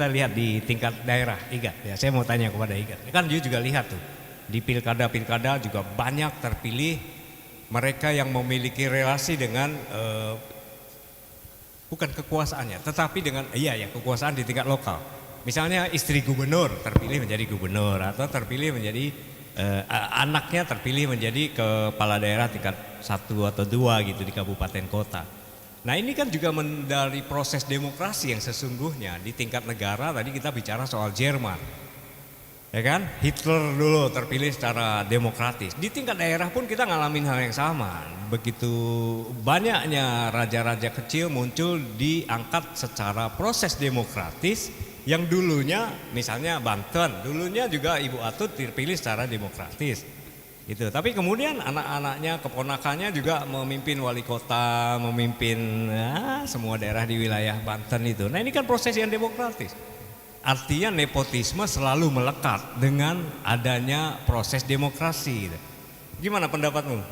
kita lihat di tingkat daerah, Igat. Ya, saya mau tanya kepada Igat. Kan dia juga lihat tuh di pilkada juga banyak terpilih mereka yang memiliki relasi dengan bukan kekuasaannya, tetapi dengan kekuasaan di tingkat lokal. Misalnya istri gubernur terpilih menjadi gubernur atau terpilih menjadi anaknya terpilih menjadi kepala daerah tingkat 1 atau 2 gitu di kabupaten kota. Nah ini kan juga dari proses demokrasi yang sesungguhnya di tingkat negara. Tadi kita bicara soal Jerman, ya kan? Hitler dulu terpilih secara demokratis. Di tingkat daerah pun kita ngalamin hal yang sama. Begitu banyaknya raja-raja kecil muncul diangkat secara proses demokratis. Yang dulunya misalnya Banten, dulunya juga Ibu Atut terpilih secara demokratis. Gitu. Tapi kemudian anak-anaknya, keponakannya juga memimpin wali kota, memimpin semua daerah di wilayah Banten itu. Nah ini kan proses yang demokratis. Artinya nepotisme selalu melekat dengan adanya proses demokrasi. Gimana pendapatmu?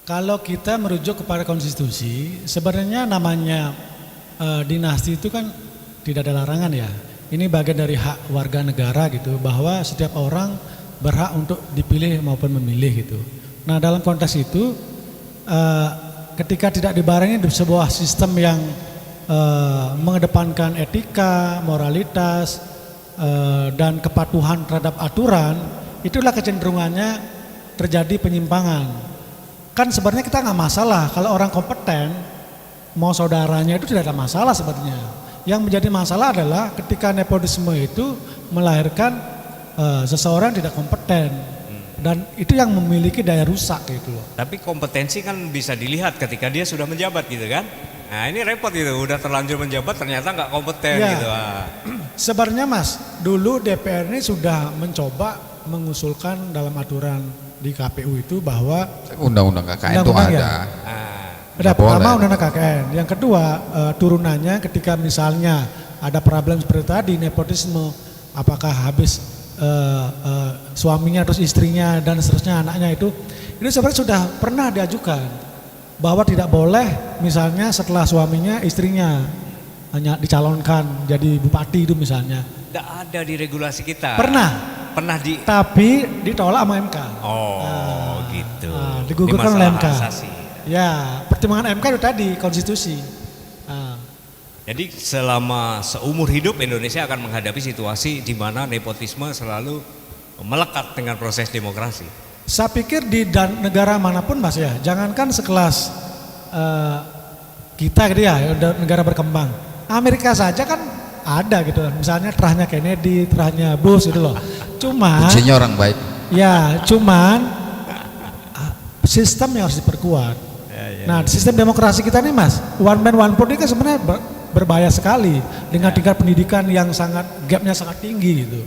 Kalau kita merujuk kepada konstitusi, sebenarnya namanya dinasti itu kan tidak ada larangan ya. Ini bagian dari hak warga negara gitu, bahwa setiap orang berhak untuk dipilih maupun memilih gitu. Nah dalam konteks itu ketika tidak dibarengi di sebuah sistem yang mengedepankan etika, moralitas dan kepatuhan terhadap aturan, itulah kecenderungannya terjadi penyimpangan. Kan sebenarnya kita nggak masalah kalau orang kompeten mau saudaranya, itu tidak ada masalah sebenarnya. Yang menjadi masalah adalah ketika nepotisme itu melahirkan seseorang tidak kompeten, dan itu yang memiliki daya rusak gitu loh. Tapi kompetensi kan bisa dilihat ketika dia sudah menjabat gitu kan. Nah ini repot gitu, udah terlanjur menjabat ternyata nggak kompeten ya, gitu. Sebenarnya Mas, dulu DPR ini sudah mencoba mengusulkan dalam aturan di KPU itu bahwa undang-undang KKN itu ada. Ya. Ada pertama undang-undang KKN, yang kedua turunannya ketika misalnya ada problem seperti tadi nepotisme, apakah habis suaminya terus istrinya dan seterusnya anaknya itu sebenarnya sudah pernah diajukan bahwa tidak boleh misalnya setelah suaminya istrinya hanya dicalonkan jadi bupati itu misalnya. Tidak ada di regulasi kita. Pernah tapi ditolak sama MK. Gitu. Digugurkan oleh MK. Ya, pertimbangan MK itu tadi konstitusi. Jadi selama seumur hidup Indonesia akan menghadapi situasi di mana nepotisme selalu melekat dengan proses demokrasi. Saya pikir di negara manapun Mas ya, jangankan sekelas kita gitu ya, negara berkembang. Amerika saja kan ada gitu, misalnya terahnya Kennedy, terahnya Bush gitu loh. Cuman kuncinya orang baik. Ya, cuman sistemnya harus diperkuat. Nah, sistem demokrasi kita nih Mas, one man one vote ini kan sebenarnya berbahaya sekali dengan tingkat pendidikan yang gapnya sangat tinggi gitu.